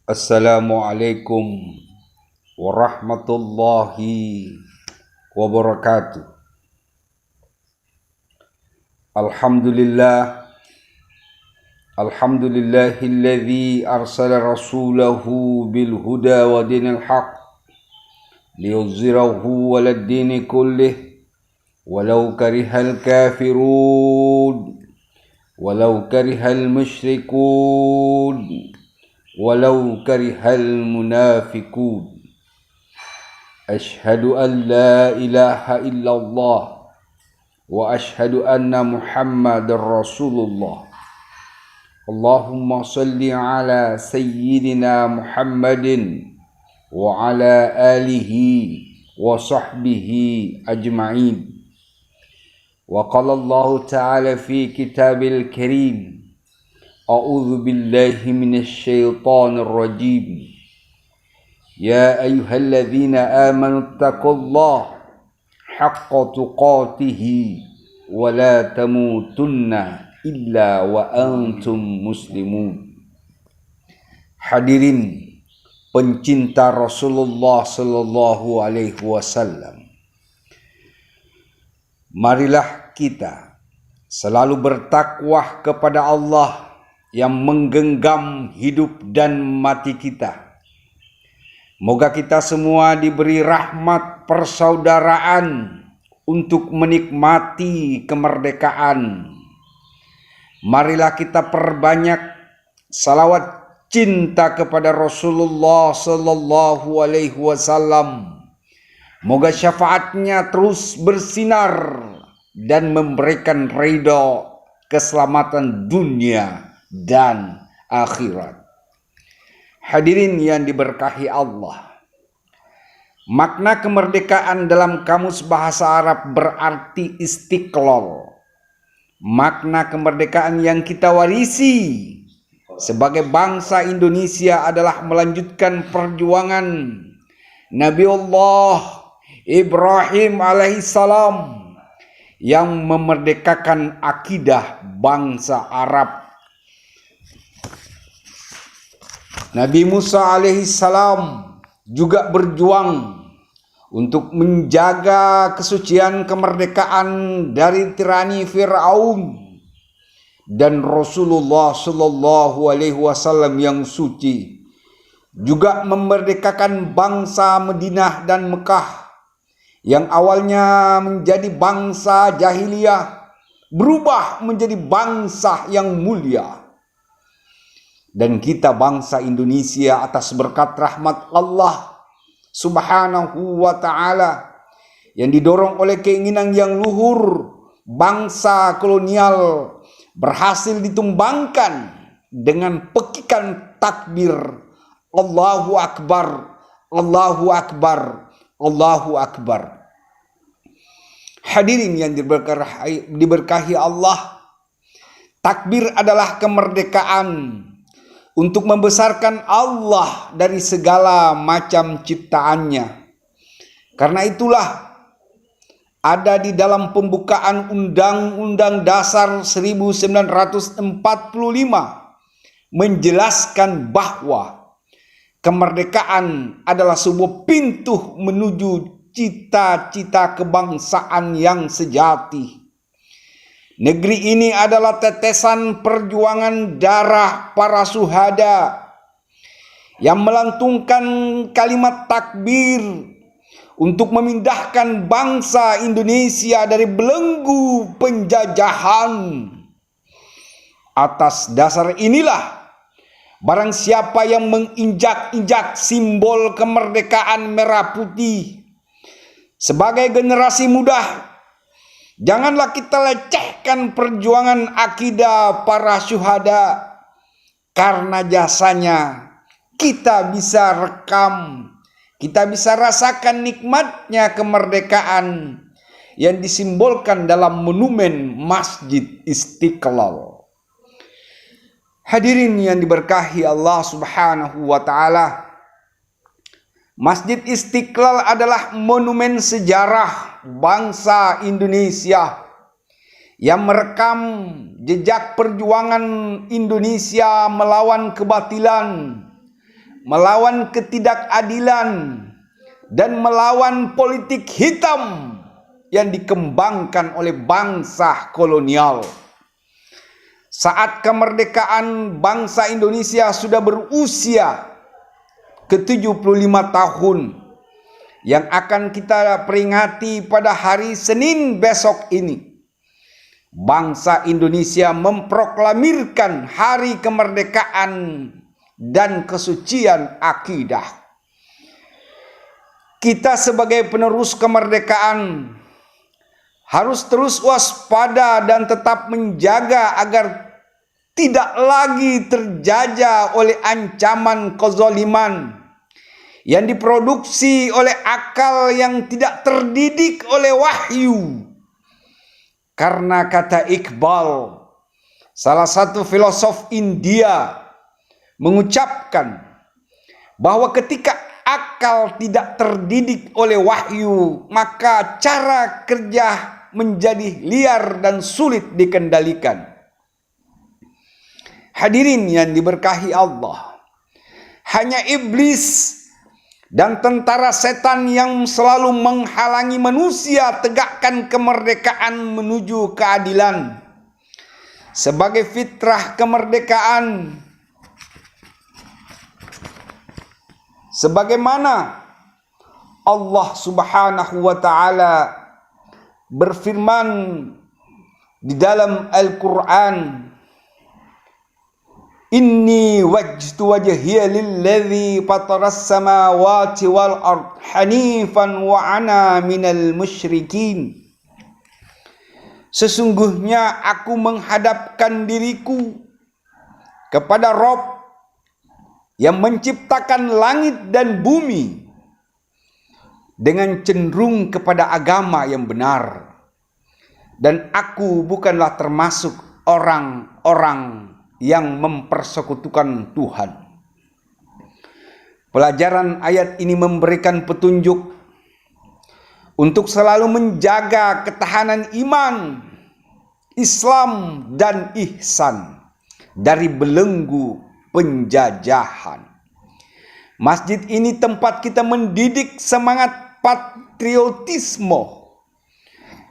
Assalamualaikum warahmatullahi wabarakatuh. Alhamdulillahilladzi arsala rasulahu bil huda wa dinil haq liyuzhirahu 'alad dini kullih walau karihal kafirun walau karihal musyrikun walau karihal munafiqun. Asyhadu an la ilaha illallah wa asyhadu anna Muhammadar Rasulullah. Allahumma salli ala sayyidina Muhammadin wa ala alihi wa sahbihi ajma'in. Wa qala Allah ta'ala fi kitabil karim, A'udzu billahi minasy syaithanir rajim. Ya ayyuhalladzina amanu taqullaha haqqa tuqatih wa la tamutunna illa wa antum muslimun. Hadirin pencinta Rasulullah sallallahu alaihi wasallam, marilah kita selalu bertakwa kepada Allah yang menggenggam hidup dan mati kita. Moga kita semua diberi rahmat persaudaraan untuk menikmati kemerdekaan. Marilah kita perbanyak salawat cinta kepada Rasulullah sallallahu alaihi wasallam. Moga syafaatnya terus bersinar dan memberikan ridha, keselamatan dunia dan akhirat. Hadirin yang diberkahi Allah, makna kemerdekaan dalam kamus bahasa Arab berarti istiqlal. Makna kemerdekaan yang kita warisi sebagai bangsa Indonesia adalah melanjutkan perjuangan Nabiullah Ibrahim alaihissalam yang memerdekakan akidah bangsa Arab. Nabi Musa alaihissalam juga berjuang untuk menjaga kesucian kemerdekaan dari tirani Fir'aun, dan Rasulullah sallallahu alaihi wasallam yang suci juga memerdekakan bangsa Madinah dan Mekah yang awalnya menjadi bangsa jahiliyah berubah menjadi bangsa yang mulia. Dan kita bangsa Indonesia atas berkat rahmat Allah subhanahu wa ta'ala yang didorong oleh keinginan yang luhur, bangsa kolonial berhasil ditumbangkan dengan pekikan takbir Allahu Akbar, Allahu Akbar, Allahu Akbar. Hadirin yang diberkahi Allah, takbir adalah kemerdekaan untuk membesarkan Allah dari segala macam ciptaannya. Karena itulah ada di dalam pembukaan Undang-Undang Dasar 1945 menjelaskan bahwa kemerdekaan adalah sebuah pintu menuju cita-cita kebangsaan yang sejati. Negeri ini adalah tetesan perjuangan darah para syuhada yang melantungkan kalimat takbir untuk memindahkan bangsa Indonesia dari belenggu penjajahan. Atas dasar inilah, barang siapa yang menginjak-injak simbol kemerdekaan merah putih sebagai generasi muda, janganlah kita lecehkan perjuangan akidah para syuhada, karena jasanya kita bisa rekam, kita bisa rasakan nikmatnya kemerdekaan yang disimbolkan dalam monumen Masjid Istiqlal. Hadirin yang diberkahi Allah subhanahu wa ta'ala, Masjid Istiqlal adalah monumen sejarah bangsa Indonesia yang merekam jejak perjuangan Indonesia melawan kebatilan, melawan ketidakadilan, dan melawan politik hitam yang dikembangkan oleh bangsa kolonial. Saat kemerdekaan bangsa Indonesia sudah berusia ke-75 tahun yang akan kita peringati pada hari Senin besok ini. Bangsa Indonesia memproklamirkan hari kemerdekaan dan kesucian akidah. Kita sebagai penerus kemerdekaan harus terus waspada dan tetap menjaga agar tidak lagi terjajah oleh ancaman kezaliman yang diproduksi oleh akal yang tidak terdidik oleh wahyu. Karena kata Iqbal, salah satu filosof India, mengucapkan bahwa ketika akal tidak terdidik oleh wahyu, maka cara kerja menjadi liar dan sulit dikendalikan. Hadirin yang diberkahi Allah, hanya iblis dan tentara setan yang selalu menghalangi manusia tegakkan kemerdekaan menuju keadilan. Sebagai fitrah kemerdekaan, sebagaimana Allah Subhanahu wa taala berfirman di dalam Al-Qur'an, Inni wajtu wajhiya lilladzi fataras samawati wal ard hanifan wa ana minal musyrikin. Sesungguhnya aku menghadapkan diriku kepada Rabb yang menciptakan langit dan bumi dengan cenderung kepada agama yang benar, dan aku bukanlah termasuk orang-orang yang mempersekutukan Tuhan. Pelajaran ayat ini memberikan petunjuk untuk selalu menjaga ketahanan iman, Islam, dan ihsan dari belenggu penjajahan. Masjid ini tempat kita mendidik semangat patriotisme,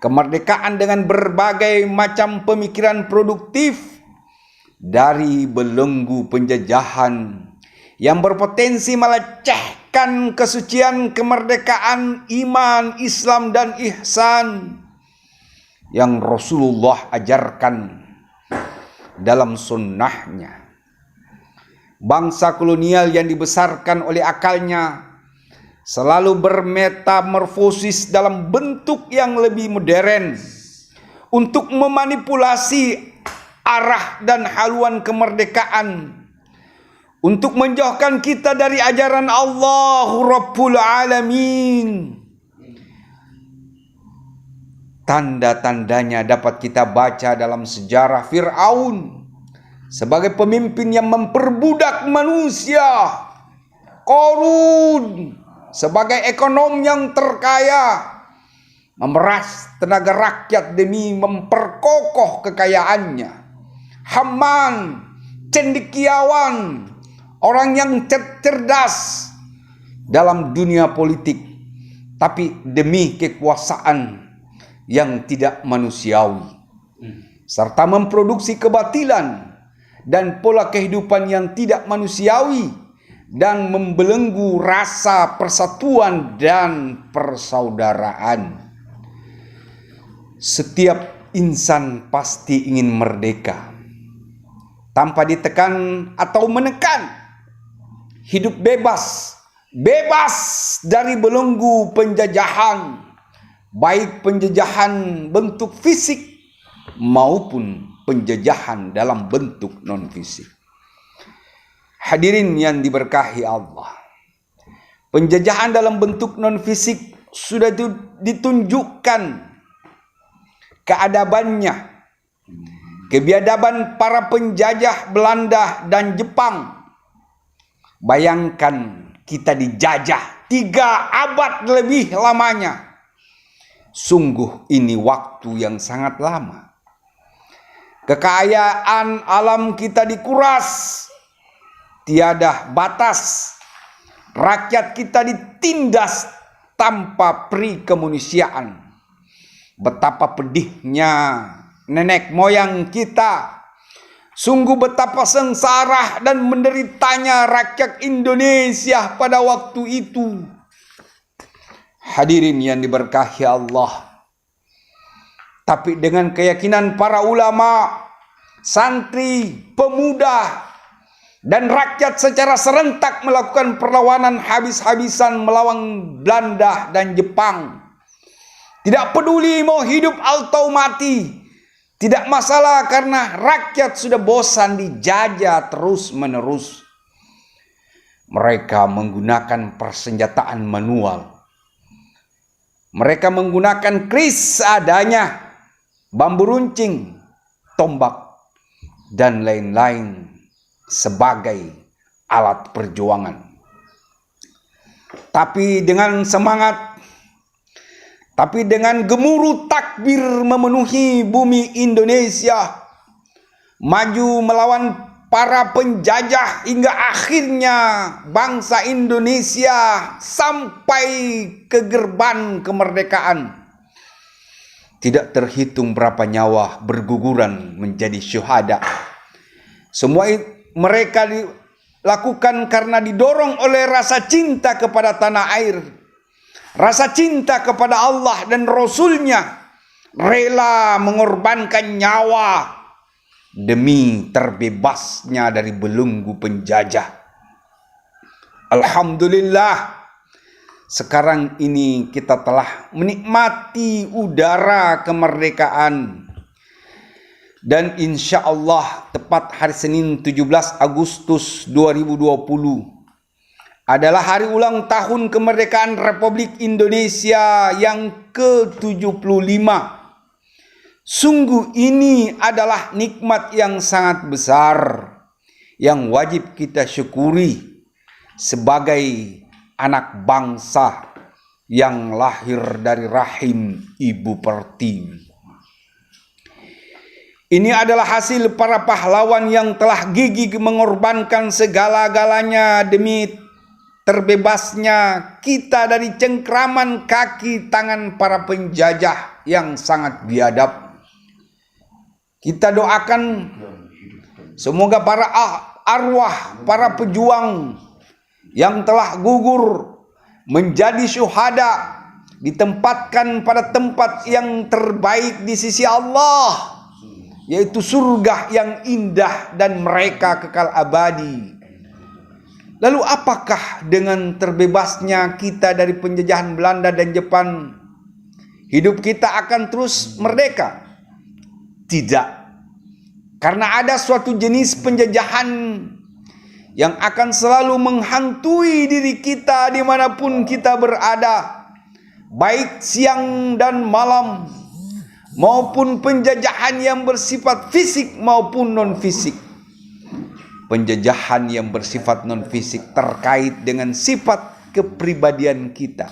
kemerdekaan dengan berbagai macam pemikiran produktif dari belenggu penjajahan yang berpotensi melecehkan kesucian kemerdekaan iman, Islam, dan ihsan yang Rasulullah ajarkan dalam sunnahnya. Bangsa kolonial yang dibesarkan oleh akalnya selalu bermetamorfosis dalam bentuk yang lebih modern untuk memanipulasi arah dan haluan kemerdekaan, untuk menjauhkan kita dari ajaran Allahu Rabbul Alamin. Tanda-tandanya dapat kita baca dalam sejarah Fir'aun sebagai pemimpin yang memperbudak manusia, Qarun sebagai ekonom yang terkaya, memeras tenaga rakyat demi memperkokoh kekayaannya. Haman, cendekiawan, orang yang cerdas dalam dunia politik, tapi demi kekuasaan yang tidak manusiawi, serta memproduksi kebatilan dan pola kehidupan yang tidak manusiawi, dan membelenggu rasa persatuan dan persaudaraan. Setiap insan pasti ingin merdeka tanpa ditekan atau menekan, hidup bebas dari belenggu penjajahan, baik penjajahan bentuk fisik maupun penjajahan dalam bentuk non-fisik. Hadirin yang diberkahi Allah, penjajahan dalam bentuk non-fisik sudah ditunjukkan keadabannya, kebiadaban para penjajah Belanda dan Jepang. Bayangkan kita dijajah 3 abad lebih lamanya. Sungguh ini waktu yang sangat lama. Kekayaan alam kita dikuras, tiada batas rakyat kita ditindas tanpa pri-kemanusiaan. Betapa pedihnya nenek moyang kita. Sungguh betapa sengsara dan menderitanya rakyat Indonesia pada waktu itu. Hadirin yang diberkahi Allah. Tapi dengan keyakinan para ulama, santri, pemuda, dan rakyat secara serentak melakukan perlawanan habis-habisan melawan Belanda dan Jepang. Tidak peduli mau hidup atau mati. Tidak masalah karena rakyat sudah bosan dijajah terus-menerus. Mereka menggunakan persenjataan manual. Mereka menggunakan keris seadanya, bambu runcing, tombak, dan lain-lain sebagai alat perjuangan. Tapi dengan semangat, tapi dengan gemuruh takbir memenuhi bumi Indonesia, maju melawan para penjajah hingga akhirnya bangsa Indonesia sampai ke gerbang kemerdekaan. Tidak terhitung berapa nyawa berguguran menjadi syuhada. Semua mereka dilakukan karena didorong oleh rasa cinta kepada tanah air, rasa cinta kepada Allah dan Rasul-Nya, rela mengorbankan nyawa demi terbebasnya dari belenggu penjajah. Alhamdulillah, sekarang ini kita telah menikmati udara kemerdekaan. Dan insya Allah tepat hari Senin 17 Agustus 2020 adalah hari ulang tahun kemerdekaan Republik Indonesia yang ke-75. Sungguh ini adalah nikmat yang sangat besar yang wajib kita syukuri sebagai anak bangsa yang lahir dari rahim Ibu Pertiwi. Ini adalah hasil para pahlawan yang telah gigih mengorbankan segala-galanya demi terbebasnya kita dari cengkraman kaki tangan para penjajah yang sangat biadab. Kita doakan semoga para arwah, para pejuang yang telah gugur menjadi syuhada ditempatkan pada tempat yang terbaik di sisi Allah, yaitu surga yang indah dan mereka kekal abadi. Lalu apakah dengan terbebasnya kita dari penjajahan Belanda dan Jepang, hidup kita akan terus merdeka? Tidak. Karena ada suatu jenis penjajahan yang akan selalu menghantui diri kita dimanapun kita berada, baik siang dan malam, maupun penjajahan yang bersifat fisik maupun non-fisik. Penjajahan yang bersifat non-fisik terkait dengan sifat kepribadian kita.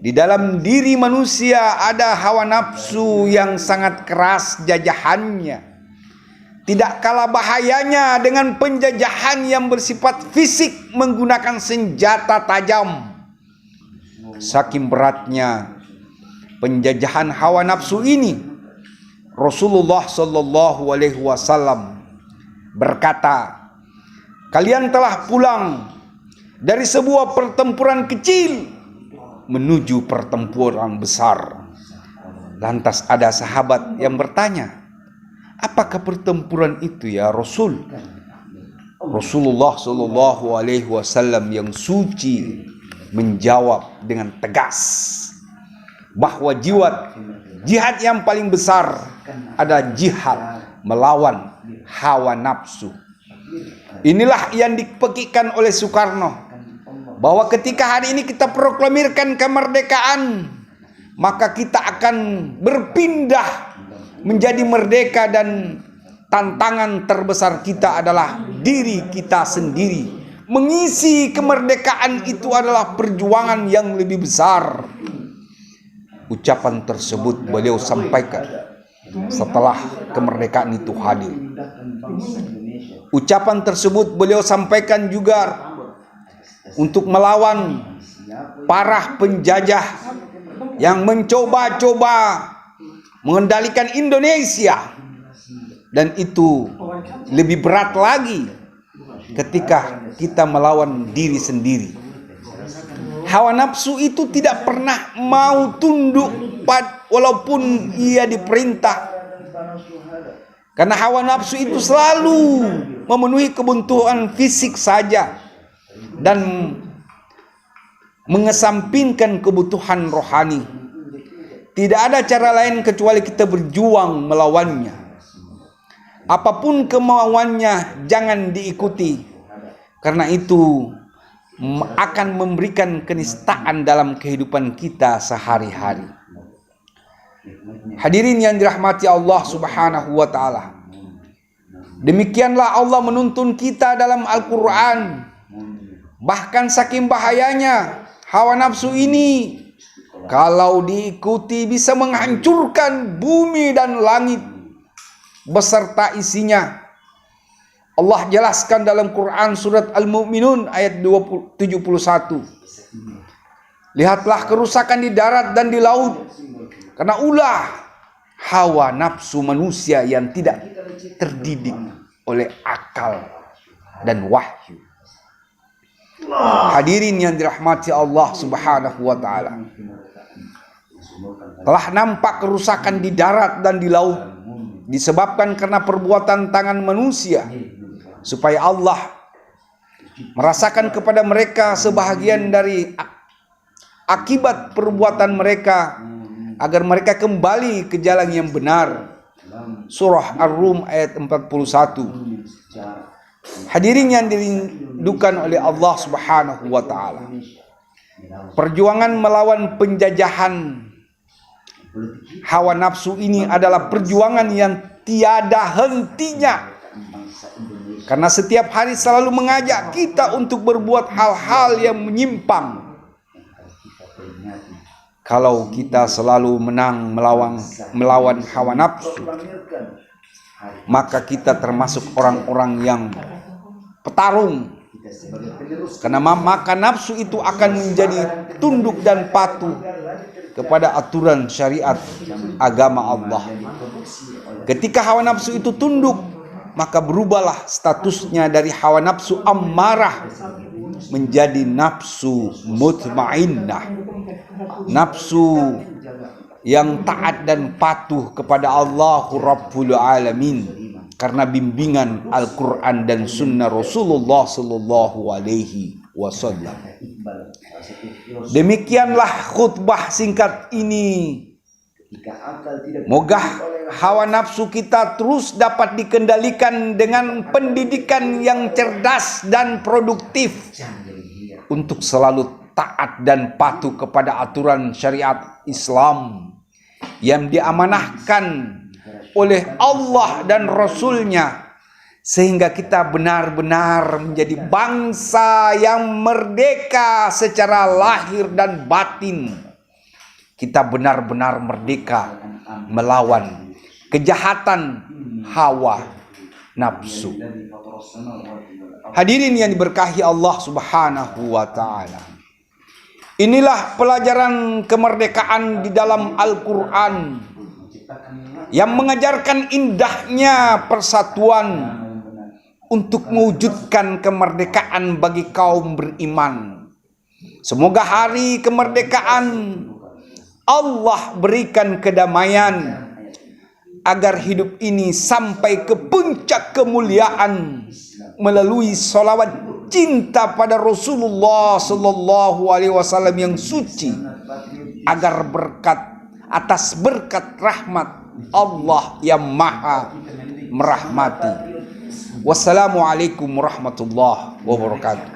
Di dalam diri manusia ada hawa nafsu yang sangat keras jajahannya. Tidak kalah bahayanya dengan penjajahan yang bersifat fisik menggunakan senjata tajam. Saking beratnya penjajahan hawa nafsu ini, Rasulullah Shallallahu Alaihi Wasallam berkata, kalian telah pulang dari sebuah pertempuran kecil menuju pertempuran besar. Lantas ada sahabat yang bertanya, apakah pertempuran itu ya Rasul? Rasulullah Shallallahu Alaihi Wasallam yang suci menjawab dengan tegas bahwa jihad yang paling besar adalah jihad melawan hawa nafsu. Inilah yang dipekikkan oleh Soekarno, bahwa ketika hari ini kita proklamirkan kemerdekaan, maka kita akan berpindah menjadi merdeka, dan tantangan terbesar kita adalah diri kita sendiri. Mengisi kemerdekaan itu adalah perjuangan yang lebih besar. Ucapan tersebut beliau sampaikan setelah kemerdekaan itu hadir. Ucapan tersebut beliau sampaikan juga untuk melawan para penjajah yang mencoba-coba mengendalikan Indonesia. Dan itu lebih berat lagi ketika kita melawan diri sendiri. Hawa nafsu itu tidak pernah mau tunduk walaupun ia diperintah. Karena hawa nafsu itu selalu memenuhi kebutuhan fisik saja dan mengesampingkan kebutuhan rohani. Tidak ada cara lain kecuali kita berjuang melawannya. Apapun kemauannya jangan diikuti, karena itu akan memberikan kenistaan dalam kehidupan kita sehari-hari. Hadirin yang dirahmati Allah Subhanahu wa taala. Demikianlah Allah menuntun kita dalam Al-Qur'an. Bahkan saking bahayanya hawa nafsu ini, kalau diikuti bisa menghancurkan bumi dan langit beserta isinya. Allah jelaskan dalam Quran surat Al-Mu'minun ayat 71. Lihatlah kerusakan di darat dan di laut, karena ulah hawa nafsu manusia yang tidak terdidik oleh akal dan wahyu. Hadirin yang dirahmati Allah Subhanahu wa taala. Telah nampak kerusakan di darat dan di laut disebabkan karena perbuatan tangan manusia, supaya Allah merasakan kepada mereka sebahagian dari akibat perbuatan mereka, agar mereka kembali ke jalan yang benar. Surah Ar-Rum ayat 41. Hadirin yang dirindukan oleh Allah Subhanahu wa taala. Perjuangan melawan penjajahan hawa nafsu ini adalah perjuangan yang tiada hentinya. Karena setiap hari selalu mengajak kita untuk berbuat hal-hal yang menyimpang. Kalau kita selalu menang melawan hawa nafsu, maka kita termasuk orang-orang yang petarung. Karena maka nafsu itu akan menjadi tunduk dan patuh kepada aturan syariat agama Allah. Ketika hawa nafsu itu tunduk, maka berubahlah statusnya dari hawa nafsu ammarah menjadi nafsu mutmainnah, nafsu yang taat dan patuh kepada Allahu Rabbul Alamin, karena bimbingan Al-Quran dan Sunnah Rasulullah Sallallahu Alaihi Wasallam. Demikianlah khutbah singkat ini. Moga hawa nafsu kita terus dapat dikendalikan dengan pendidikan yang cerdas dan produktif untuk selalu taat dan patuh kepada aturan syariat Islam yang diamanahkan oleh Allah dan Rasul-Nya, sehingga kita benar-benar menjadi bangsa yang merdeka secara lahir dan batin. Kita benar-benar merdeka melawan kejahatan hawa nafsu. Hadirin yang diberkahi Allah Subhanahu wa taala. Inilah pelajaran kemerdekaan di dalam Al-Qur'an yang mengajarkan indahnya persatuan untuk mewujudkan kemerdekaan bagi kaum beriman. Semoga hari kemerdekaan Allah berikan kedamaian, agar hidup ini sampai ke puncak kemuliaan melalui salawat cinta pada Rasulullah Sallallahu Alaihi Wasallam yang suci, agar atas berkat rahmat Allah yang maha merahmati. Wassalamualaikum warahmatullahi wabarakatuh.